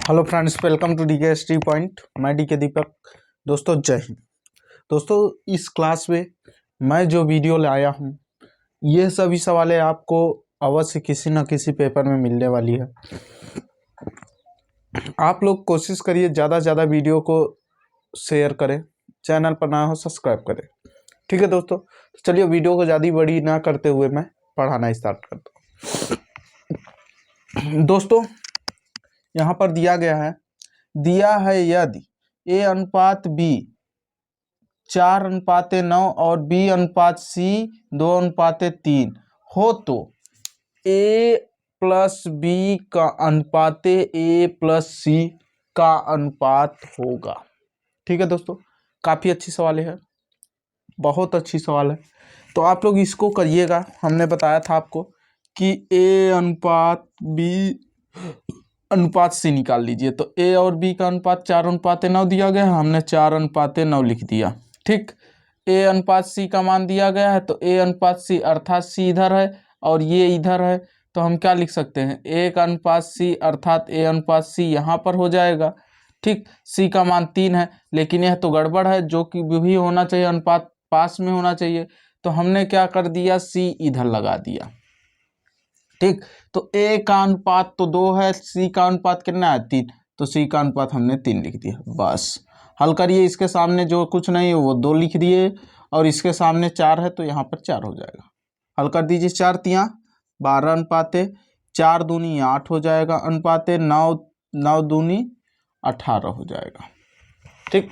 Hello friends, welcome to DK study point. मैं DK Deepak. दोस्तों जय हिंद। दोस्तों इस क्लास में मैं जो वीडियो लाया हूँ ये सभी सवालें आपको अवश्य किसी न किसी पेपर में मिलने वाली है। आप लोग कोशिश करिए ज़्यादा से ज़्यादा वीडियो को शेयर करें, चैनल पर नया हो सब्सक्राइब करें। ठीक है दोस्तों, तो चलिए वीडियो को ज़्यादा बड़ी ना करते हुए मैं पढ़ाना स्टार्ट करता हूँ। दोस्तों यहाँ पर दिया है यदि A अनुपात B 4:9 और B अनुपात C 2:3 हो तो A प्लस B का अनुपात A प्लस C का अनुपात होगा। ठीक है दोस्तों, काफ़ी अच्छी सवाल है, बहुत अच्छी सवाल है। तो आप लोग इसको करिएगा। हमने बताया था आपको कि A अनुपात B अनुपात से निकाल लीजिए। तो A और B का अनुपात 4:9 दिया गया है, हमने 4:9 लिख दिया। ठीक, A अनुपात C का मान दिया गया है तो A अनुपात C अर्थात C इधर है और ये इधर है, तो हम क्या लिख सकते हैं 1:C अर्थात A अनुपात C यहाँ पर हो जाएगा। ठीक, C का मान 3 है, लेकिन यह तो गड़बड़ है, जो कि भी होना चाहिए अनुपात पास में होना चाहिए, तो हमने क्या कर दिया C इधर लगा दिया। ठीक, तो A का अनुपात तो 2 है, C का अनुपात कितना है 3, तो C का अनुपात हमने 3 लिख दिया। बस हल करिए, इसके सामने जो कुछ नहीं है वो 2 लिख दिए और इसके सामने 4 है तो यहाँ पर 4 हो जाएगा। हल कर दीजिए, 4 तियाँ 12 अनुपाते 4 दूनी 8 हो जाएगा, अनुपाते 9 दूनी 18 हो जाएगा। ठीक,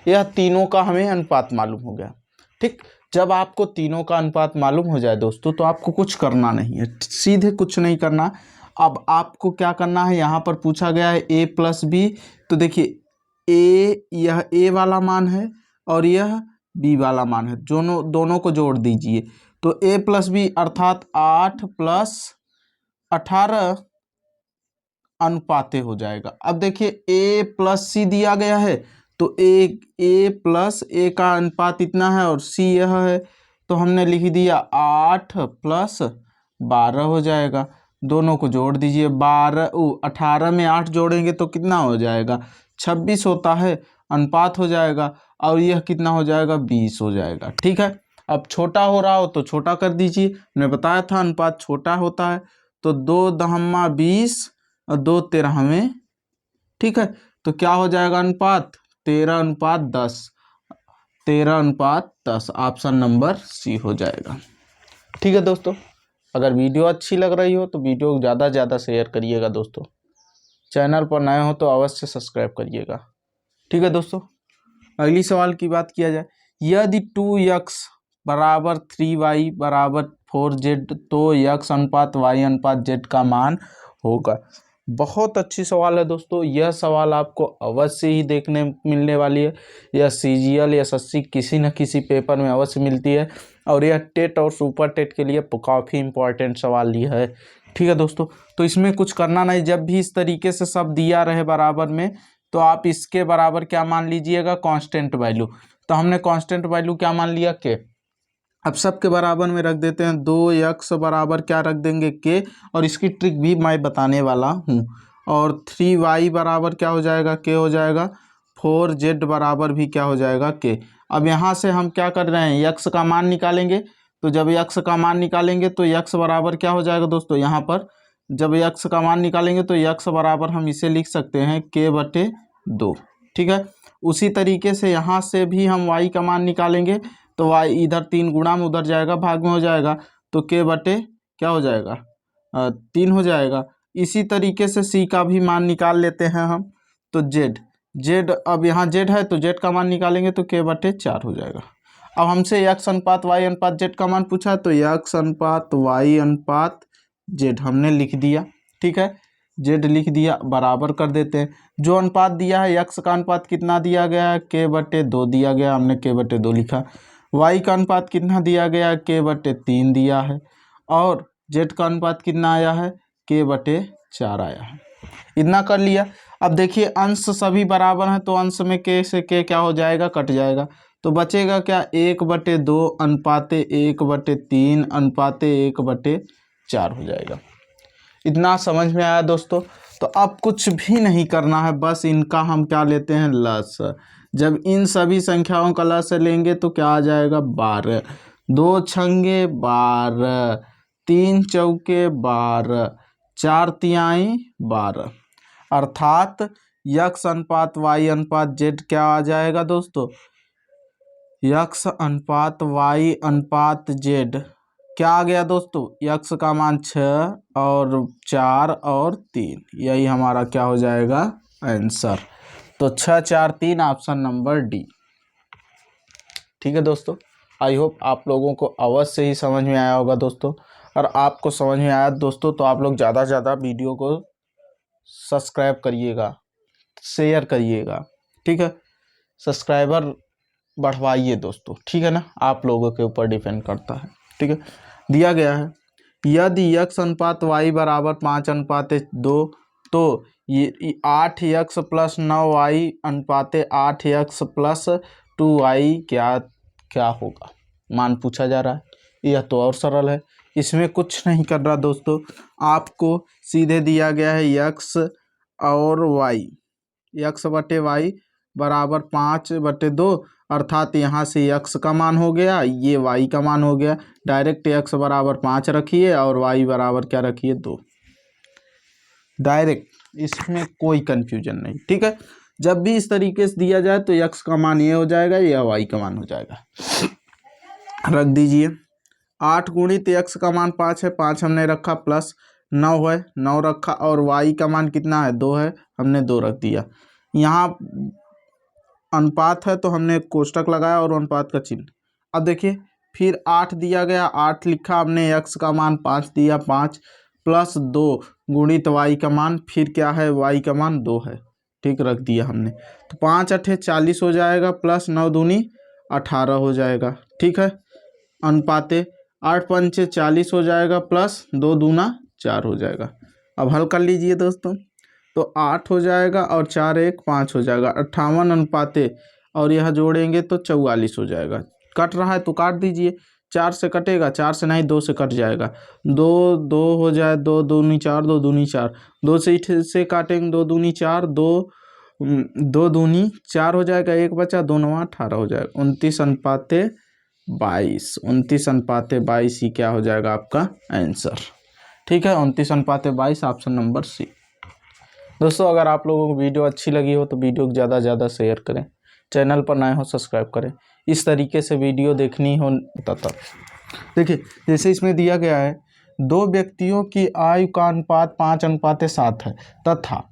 यह तीनों का हमें अनुपात मालूम हो गया। ठीक, जब आपको तीनों का अनुपात मालूम हो जाए दोस्तों तो आपको कुछ करना नहीं है, सीधे कुछ नहीं करना। अब आपको क्या करना है, यहाँ पर पूछा गया है A प्लस बी, तो देखिए यह A वाला मान है और यह B वाला मान है, दोनों को जोड़ दीजिए तो A प्लस बी अर्थात 8 प्लस 18 अनुपाते हो जाएगा। अब देखिए A प्लस C दिया गया है तो A प्लस A का अनुपात इतना है और C यह है, तो हमने लिख दिया 8 प्लस 12 हो जाएगा। दोनों को जोड़ दीजिए, 18 में 8 जोड़ेंगे तो कितना हो जाएगा 26 होता है, अनुपात हो जाएगा, और यह कितना हो जाएगा 20 हो जाएगा। ठीक है, अब छोटा हो रहा हो तो छोटा कर दीजिए, मैंने बताया था अनुपात छोटा होता है, तो 2 20 और 2 13 ठीक है, तो क्या हो जाएगा अनुपात 13:10, 13:10, ऑप्शन नंबर सी हो जाएगा। ठीक है दोस्तों, अगर वीडियो अच्छी लग रही हो तो वीडियो को ज़्यादा से ज़्यादा शेयर करिएगा दोस्तों, चैनल पर नए हो तो अवश्य सब्सक्राइब करिएगा। ठीक है दोस्तों, अगली सवाल की बात किया जाए, यदि 2x बराबर 3y बराबर 4z तो x अनुपात y अनुपात z का मान होगा। बहुत अच्छी सवाल है दोस्तों, यह सवाल आपको अवश्य ही देखने मिलने वाली है। यह CGL SSC किसी न किसी पेपर में अवश्य मिलती है और यह टेट और सुपर टेट के लिए काफ़ी इंपॉर्टेंट सवाल ये है। ठीक है दोस्तों, तो इसमें कुछ करना नहीं, जब भी इस तरीके से सब दिया रहे बराबर में तो आप इसके बराबर क्या मान लीजिएगा कांस्टेंट वैल्यू। तो हमने कांस्टेंट वैल्यू क्या मान लिया के। अब सब के बराबर में रख देते हैं, 2x बराबर क्या रख देंगे के, और इसकी ट्रिक भी मैं बताने वाला हूँ। और 3y बराबर क्या हो जाएगा के हो जाएगा, 4z बराबर भी क्या हो जाएगा के। अब यहाँ से हम क्या कर रहे हैं x का मान निकालेंगे, तो जब x का मान निकालेंगे तो x बराबर क्या हो जाएगा दोस्तों, यहाँ पर जब x का मान निकालेंगे तो x बराबर हम इसे लिख सकते हैं k/2। ठीक है, उसी तरीके से यहाँ से भी हम y का मान निकालेंगे तो y इधर 3 गुणा में उधर जाएगा, भाग में हो जाएगा, तो k/, क्या हो जाएगा 3 हो जाएगा। इसी तरीके से c का भी मान निकाल लेते हैं हम, तो z अब यहाँ z है तो z का मान निकालेंगे तो k/4 हो जाएगा। अब हमसे x अनुपात y अनुपात z का मान पूछा तो x अनुपात y अनुपात z हमने लिख दिया। ठीक है, z लिख दिया, बराबर कर देते हैं। जो अनुपात दिया है x का अनुपात कितना दिया गया है k/2 दिया गया, हमने k/2 लिखा। y का अनुपात कितना दिया गया है k/3 दिया है, और z का अनुपात कितना आया है k/4 आया है। इतना कर लिया। अब देखिए अंश सभी बराबर हैं तो अंश में k से k क्या हो जाएगा कट जाएगा, तो बचेगा क्या 1/2 अनुपाते 1/3 अनुपाते 1/4 हो जाएगा। इतना समझ में आया दोस्तों। तो तो अब कुछ भी नहीं करना है, बस इनका हम क्या लेते हैं, लस। जब इन सभी संख्याओं का लस लेंगे तो क्या आ जाएगा, 12। 2 छंगे 12, 3 चौके 12, 4 तिहाई 12, अर्थात यक्स अनुपात वाई अनुपात जेड क्या आ जाएगा दोस्तों, यक्स अनुपात वाई अनुपात जेड क्या आ गया दोस्तों, यक्स का मान 6 और 4 और 3, यही हमारा क्या हो जाएगा आंसर। तो 6 4 3 ऑप्शन नंबर डी। ठीक है दोस्तों, आई होप आप लोगों को अवश्य ही समझ में आया होगा दोस्तों। और आपको समझ में आया दोस्तों तो आप लोग ज़्यादा से ज़्यादा वीडियो को सब्सक्राइब करिएगा, शेयर करिएगा। ठीक है, सब्सक्राइबर बढ़वाइए दोस्तों, ठीक है ना, आप लोगों के ऊपर डिपेंड करता है। ठीक है, दिया गया है यदि यक्स अनुपात वाई बराबर 5:2 तो ये 8x प्लस 9y अनुपात 8x प्लस 2y क्या क्या होगा, मान पूछा जा रहा है। यह तो और सरल है, इसमें कुछ नहीं कर रहा दोस्तों, आपको सीधे दिया गया है यक्स और वाई, यक्स बटे वाई बराबर 5/2, अर्थात यहाँ से यक्स का मान हो गया, ये वाई का मान हो गया। डायरेक्ट यक्स बराबर 5 रखिए और वाई बराबर क्या रखिए, 2। डायरेक्ट, इसमें कोई कन्फ्यूजन नहीं। ठीक है, जब भी इस तरीके से दिया जाए तो यक्स का मान ये हो जाएगा, यह वाई का मान हो जाएगा। रख दीजिए 8 गुणित यक्स का मान 5 है, 5 हमने रखा, प्लस 9 है, 9 रखा, और वाई का मान कितना है, 2 है, हमने 2 रख दिया। यहाँ अनुपात है तो हमने कोष्टक लगाया और अनुपात का चिन्ह। अब देखिए फिर 8 दिया गया, 8 लिखा हमने, यक्स का मान 5 दिया, 5 प्लस 2 गुणित वाई का मान, फिर क्या है, वाई का मान 2 है। ठीक, रख दिया हमने। तो 5 8 40 हो जाएगा, प्लस 9 दूनी 18 हो जाएगा। ठीक है, अनुपाते 8 पंचे 40 हो जाएगा, प्लस 2 दूना 4 हो जाएगा। अब हल कर लीजिए दोस्तों, तो 8 हो जाएगा और 4 1 5 हो जाएगा, 58 अनुपाते, और यह जोड़ेंगे तो 44 हो जाएगा। कट रहा है तो काट दीजिए, 4 से कटेगा, 4 से नहीं 2 से कट जाएगा, 2 2 हो जाए, 2 दूनी 4, 2 दूनी 4, 2 से काटेंगे, 2 दूनी 4, 2 दूनी 4 हो जाएगा, 1 बचा, 2 9 18 हो जाएगा, 29 अनुपाते 22, 29 अनुपाते 22 ही क्या हो जाएगा आपका आंसर। ठीक है, 29 अनुपाते 22 ऑप्शन नंबर सी। दोस्तों अगर आप लोगों को वीडियो अच्छी लगी हो तो वीडियो को ज़्यादा से ज़्यादा शेयर करें, चैनल पर नए हो सब्सक्राइब करें, इस तरीके से वीडियो देखनी हो तब। देखिए जैसे इसमें दिया गया है 2 व्यक्तियों की आयु का अनुपात 5:7 है तथा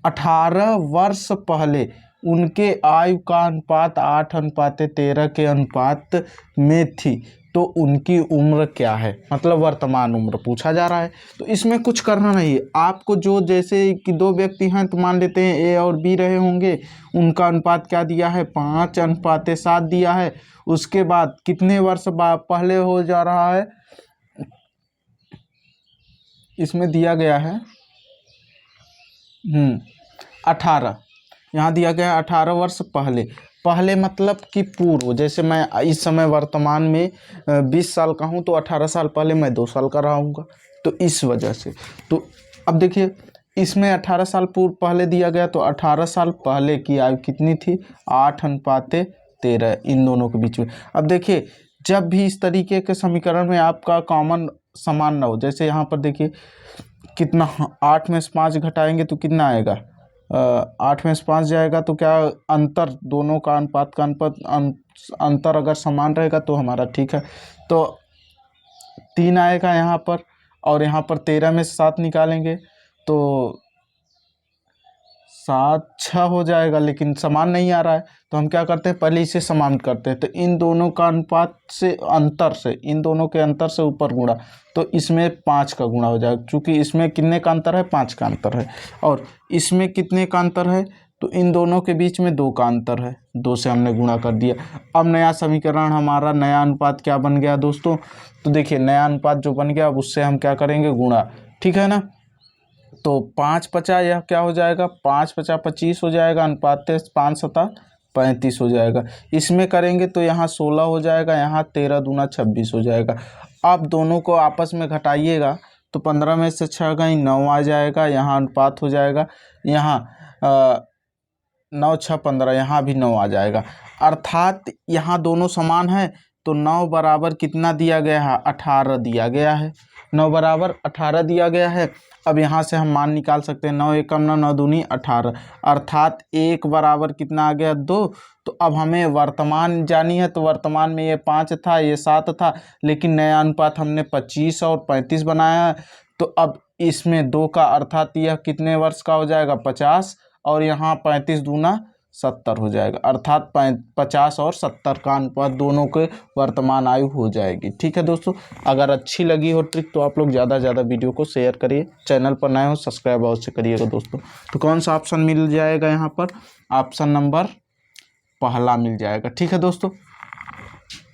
18 वर्ष पहले उनके आयु का अनुपात 8:13 के अनुपात में थी, तो उनकी उम्र क्या है, मतलब वर्तमान उम्र पूछा जा रहा है। तो इसमें कुछ करना नहीं है आपको, जो जैसे कि 2 व्यक्ति हैं तो मान लेते हैं ए और बी रहे होंगे, उनका अनुपात क्या दिया है, 5:7 दिया है। उसके बाद कितने वर्ष पहले हो जा रहा है, इसमें दिया गया है 18, यहाँ दिया गया है 18 वर्ष पहले। पहले मतलब कि पूर्व, जैसे मैं इस समय वर्तमान में 20 साल का हूँ तो 18 साल पहले मैं 2 साल का रहूँगा, तो इस वजह से। तो अब देखिए इसमें 18 साल पूर्व पहले दिया गया, तो 18 साल पहले की आयु कितनी थी, 8:13 इन दोनों के बीच में। अब देखिए जब भी इस तरीके के समीकरण में आपका कॉमन समान ना हो, जैसे यहाँ पर देखिए कितना, 8 में से 5 घटाएंगे तो कितना आएगा, 8 में से 5 जाएगा, तो क्या अंतर दोनों का अनुपात का अंतर अगर समान रहेगा तो हमारा ठीक है, तो 3 आएगा यहाँ पर, और यहाँ पर 13 में से 7 निकालेंगे तो 7 6 हो जाएगा, लेकिन समान नहीं आ रहा है, तो हम क्या करते हैं, पहले इसे समान करते हैं। तो इन दोनों का अनुपात से अंतर से, इन दोनों के अंतर से ऊपर गुणा, तो इसमें 5 का गुणा हो जाएगा, क्योंकि इसमें कितने का अंतर है, 5 का अंतर है, और इसमें कितने का अंतर है, तो इन दोनों के बीच में 2 का अंतर है, 2 से हमने गुणा कर दिया। अब नया समीकरण, हमारा नया अनुपात क्या बन गया दोस्तों, तो देखिए नया अनुपात जो बन गया अब उससे हम क्या करेंगे, गुणा, ठीक है ना। तो 5 50 यह क्या हो जाएगा, 5 50 25 हो जाएगा, अनुपात 5 7 35 हो जाएगा। इसमें करेंगे तो यहाँ 16 हो जाएगा, यहाँ 13 दूना 26 हो जाएगा। आप दोनों को आपस में घटाइएगा तो 15 में से 6 गई 9 आ जाएगा, यहाँ अनुपात हो जाएगा, यहाँ 9 6 15, यहाँ भी 9 आ जाएगा। अर्थात यहाँ दोनों समान है, तो 9 बराबर कितना दिया गया है, 18 दिया गया है। 9 बराबर 18 दिया गया है। अब यहाँ से हम मान निकाल सकते हैं, 9 एकम 9, 9 दूनी 18, अर्थात 1 बराबर कितना आ गया, 2। तो अब हमें वर्तमान जानी है, तो वर्तमान में ये 5 था, ये 7 था, लेकिन नया अनुपात हमने 25 और 35 बनाया है। तो अब इसमें 2 का, अर्थात यह कितने वर्ष का हो जाएगा, 50, और यहाँ 35 दूना 70 हो जाएगा, अर्थात 50 और 70 का अनुपात दोनों के वर्तमान आयु हो जाएगी। ठीक है दोस्तों, अगर अच्छी लगी हो ट्रिक तो आप लोग ज़्यादा से ज़्यादा वीडियो को शेयर करिए, चैनल पर नए हो सब्सक्राइब अवश्य करिएगा दोस्तों। तो कौन सा ऑप्शन मिल जाएगा यहाँ पर, ऑप्शन नंबर पहला मिल जाएगा। ठीक है दोस्तों,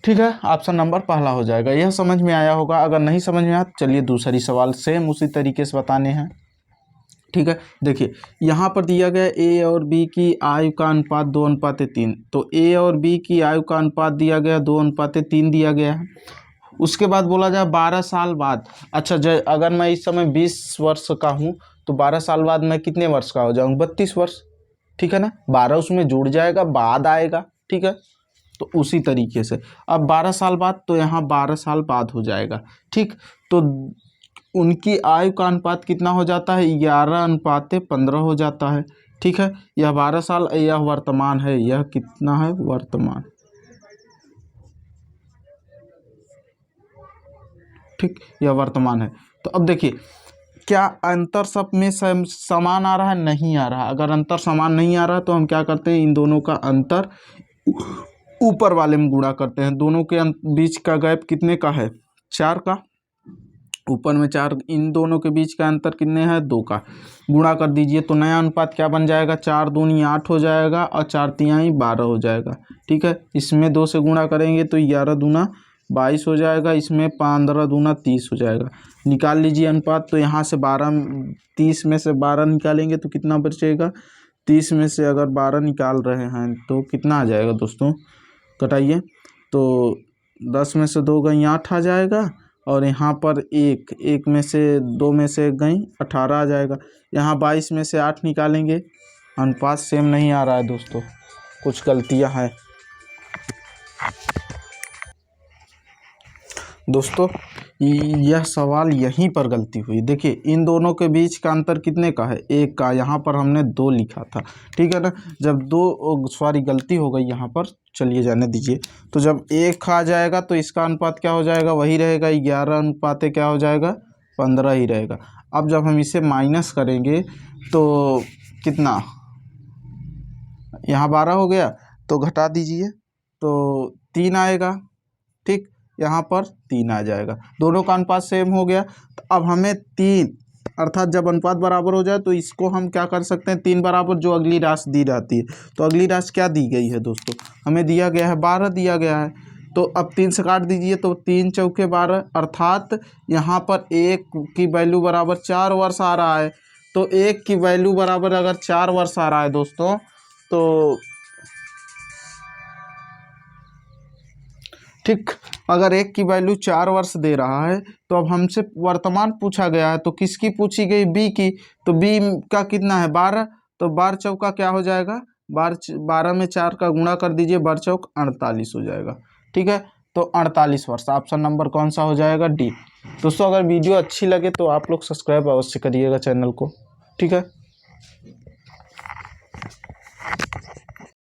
ठीक है, ऑप्शन नंबर पहला हो जाएगा। यह समझ में आया होगा, अगर नहीं समझ में आया तो चलिए दूसरी सवाल सेम उसी तरीके से बताने हैं। ठीक है, देखिए यहाँ पर दिया गया ए और बी की आयु का अनुपात 2:3, तो ए और बी की आयु का अनुपात दिया गया 2:3 दिया गया है। उसके बाद बोला जाए 12 साल बाद, अच्छा अगर मैं इस समय 20 वर्ष का हूँ तो 12 साल बाद मैं कितने वर्ष का हो जाऊँ, 32 वर्ष। ठीक है ना, 12 उसमें जुड़ जाएगा, बाद आएगा। ठीक है, तो उसी तरीके से अब 12 साल बाद, तो यहाँ 12 साल बाद हो जाएगा। ठीक, तो उनकी आयु का अनुपात कितना हो जाता है, 11:15 हो जाता है। ठीक है, यह 12 साल, यह वर्तमान है, यह कितना है, वर्तमान। ठीक, यह वर्तमान है। तो अब देखिए क्या अंतर सब में समान आ रहा है, नहीं आ रहा। अगर अंतर समान नहीं आ रहा तो हम क्या करते हैं, इन दोनों का अंतर ऊपर वाले में गुणा करते हैं। दोनों के बीच का गैप कितने का है, 4 का, ऊपर में 4, इन दोनों के बीच का अंतर कितने हैं, 2 का, गुणा कर दीजिए। तो नया अनुपात क्या बन जाएगा, 4 दूनी 8 हो जाएगा और 4 तिहाई 12 हो जाएगा। ठीक है, इसमें 2 से गुणा करेंगे तो 11 दूना 22 हो जाएगा, इसमें 15 दूना 30 हो जाएगा। निकाल लीजिए अनुपात, तो यहाँ से 30 में से 12 निकालेंगे तो कितना बचेगा, 30 में से अगर 12 निकाल रहे हैं तो कितना आ जाएगा दोस्तों, घटाइए, तो 10 में से 2 गई 8 आ जाएगा, और यहाँ पर 1 में से 2 में से 1 गई 18 आ जाएगा। यहाँ 22 में से 8 निकालेंगे, अनुपात सेम नहीं आ रहा है दोस्तों, कुछ गलतियाँ हैं दोस्तों। यह सवाल यहीं पर गलती हुई। देखिए इन दोनों के बीच का अंतर कितने का है, 1 का, यहाँ पर हमने 2 लिखा था। ठीक है ना, जब 2 सॉरी गलती हो गई यहाँ पर, चलिए जाने दीजिए। तो जब 1 आ जाएगा तो इसका अनुपात क्या हो जाएगा, वही रहेगा, 11:15 क्या हो जाएगा, 15 ही रहेगा। अब जब हम इसे माइनस करेंगे तो कितना, यहाँ 12 हो गया, तो घटा दीजिए तो 3 आएगा। ठीक, यहाँ पर 3 आ जाएगा, दोनों का अनुपात सेम हो गया। तो अब हमें 3, अर्थात जब अनुपात बराबर हो जाए तो इसको हम क्या कर सकते हैं, 3 बराबर जो अगली राशि दी जाती है, तो अगली राशि क्या दी गई है दोस्तों, हमें दिया गया है 12 दिया गया है। तो अब 3 से काट दीजिए, तो 3 चौके 12, अर्थात यहाँ पर 1 की वैल्यू बराबर 4 वर्ष आ रहा है। तो 1 की वैल्यू बराबर अगर 4 वर्ष आ रहा है दोस्तों, तो ठीक, अगर 1 की वैल्यू 4 वर्ष दे रहा है, तो अब हमसे वर्तमान पूछा गया है, तो किसकी पूछी गई, बी की। तो बी का कितना है, 12, तो 12 चौका क्या हो जाएगा, 12 में 4 का गुणा कर दीजिए, 12 चौक 48 हो जाएगा। ठीक है, तो 48 वर्ष, ऑप्शन नंबर कौन सा हो जाएगा, डी। दोस्तों अगर वीडियो अच्छी लगे तो आप लोग सब्सक्राइब अवश्य करिएगा चैनल को। ठीक है।